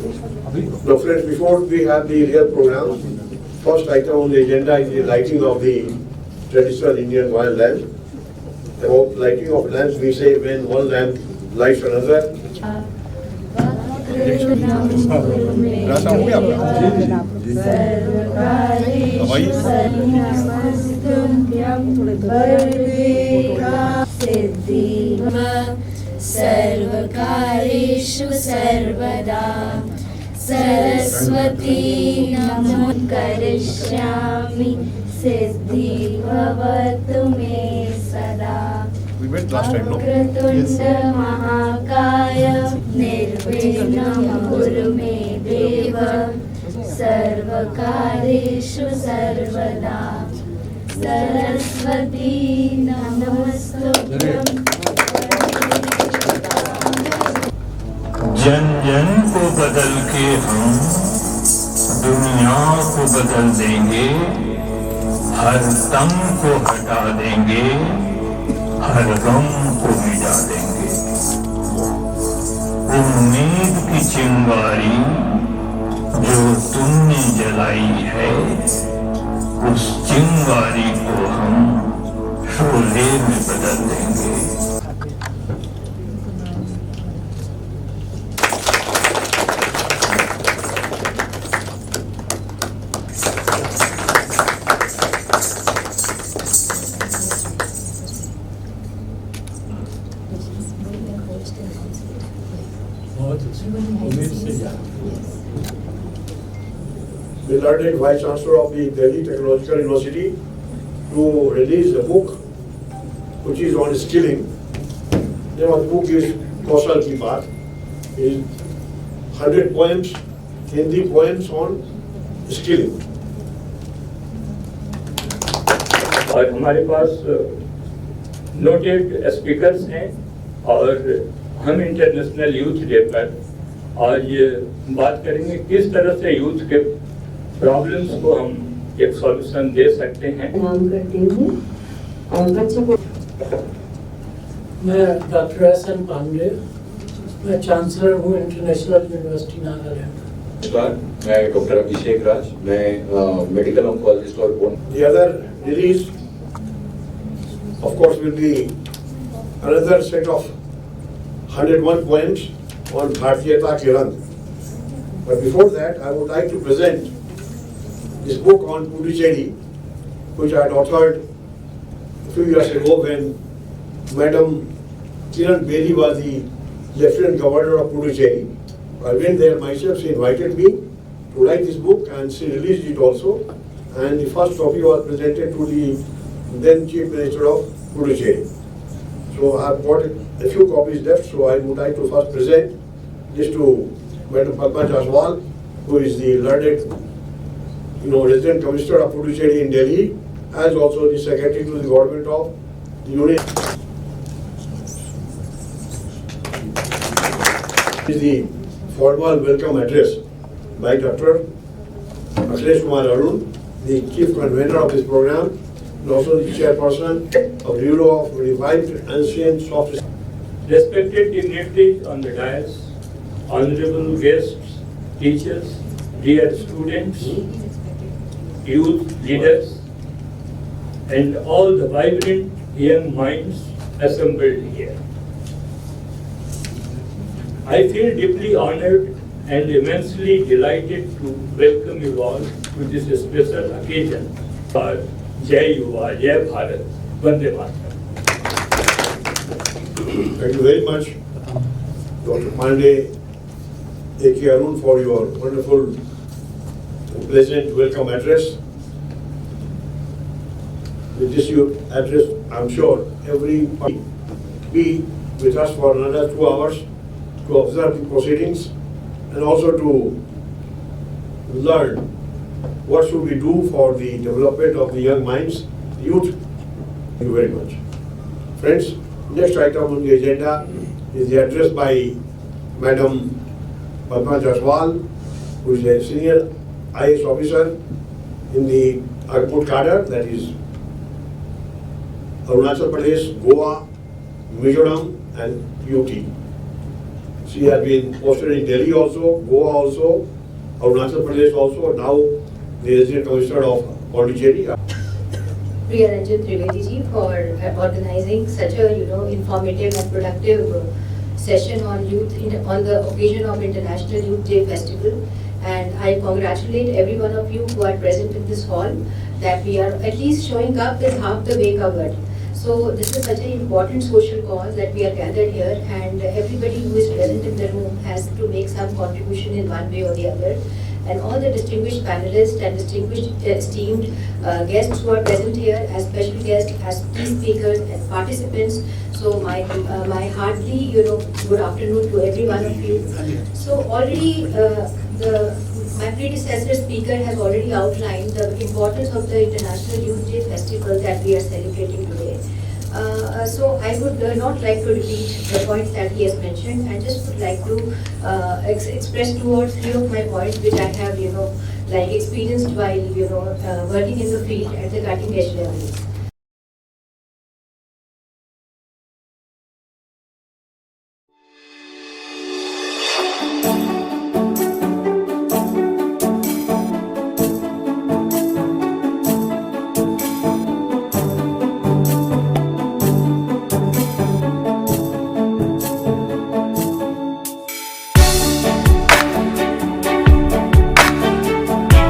Now friends, before we have the real program, first item on the agenda is the lighting of the traditional Indian oil lamp. About lighting of lamps, we say when one lamp lights another. सर्वकारेषु सर्वदा सरस्वती नमो करिष्यामि सिद्धि भवतु मे सदा वक्रतुण्ड महाकाय निर्विघ्नं कुरु मे देव सर्वकारेषु सर्वदा सरस्वती नमस्तुभ्यं। जन जन को बदल के हम दुनिया को बदल देंगे, हर तम को हटा देंगे, हर गम को मिटा देंगे। उम्मीद की चिंगारी जो तुमने जलाई है, उस चिंगारी को हम शोले में बदल देंगे। The learned Vice Chancellor of the Delhi Technological University to release a book which is on skilling. The name of the book is Kausal Ki Baat. It is 100 poems, Hindi poems on skilling. और हमारे पास noted speakers हैं और हम international youth day पर आज बात करेंगे किस तरह से यूथ के प्रॉब्लम्स को हम एक सॉल्यूशन दे सकते हैं। नाम करती हूँ और बच्चों को मैं डॉक्टर एस.एन. पांडे, मैं चांसलर हूँ इंटरनेशनल यूनिवर्सिटी नागालैंड। नमस्कार, मैं डॉक्टर अभिषेक राज, मैं मेडिकल ऑन्कोलॉजिस्ट और The other release, of course, will be another set of 101 poems on Bhartiyata ke Rang. But before that, I would like to present this book on Puducherry, which I had authored a few years ago when Madam Kiran Bedi was the Lieutenant Governor of Puducherry. I went there myself, she invited me to write this book and she released it also. And the first copy was presented to the then Chief Minister of Puducherry. So I have got a few copies left, so I would like to first present this to Madam Padma Jaswal, who is the learned, Resident Commissioner of Puducherry in Delhi, as also the Secretary to the Government of the Union. This is the formal welcome address by Dr. Akhilesh Kumar Arun, the Chief Convener of this program, and also the Chairperson of the Bureau of Revived Ancient Soft. Respected dignitaries on the dais, honorable guests, teachers, dear students, youth leaders, and all the vibrant young minds assembled here. I feel deeply honored and immensely delighted to welcome you all to this special occasion for Jai Yuva, Jai Bharat, Vande Mataram. Thank you very much, Dr. Pandey, A.K. Arun, for your wonderful, pleasant welcome address. With this address, I'm sure everybody will be with us for another 2 hours to observe the proceedings and also to learn what should we do for the development of the young minds, the youth. Thank you very much. Friends, next item on the agenda is the address by Madam Padma Jaswal, who is a senior IAS officer in the Agmut cadre, that is Arunachal Pradesh, Goa, Mizoram and UT. She has been posted in Delhi also, Goa also, Arunachal Pradesh also, now the Resident Commissioner of Pondicherry. Priya Ranjan Trivedi ji for organizing such a informative and productive session on youth on the occasion of International Youth Day Festival. And I congratulate every one of you who are present in this hall that we are at least showing up is half the way covered. So this is such an important social cause that we are gathered here, and everybody who is present in the room has to make some contribution in one way or the other. And all the distinguished panelists and distinguished esteemed guests who are present here as special guests, as key speakers and participants. So my heartily good afternoon to every one of you. So already my predecessor speaker has already outlined the importance of the International Youth Day Festival that we are celebrating today. So I would not like to repeat the points that he has mentioned. I just would like to express 2 or 3 of my points which I have experienced while working in the field at the cutting edge level.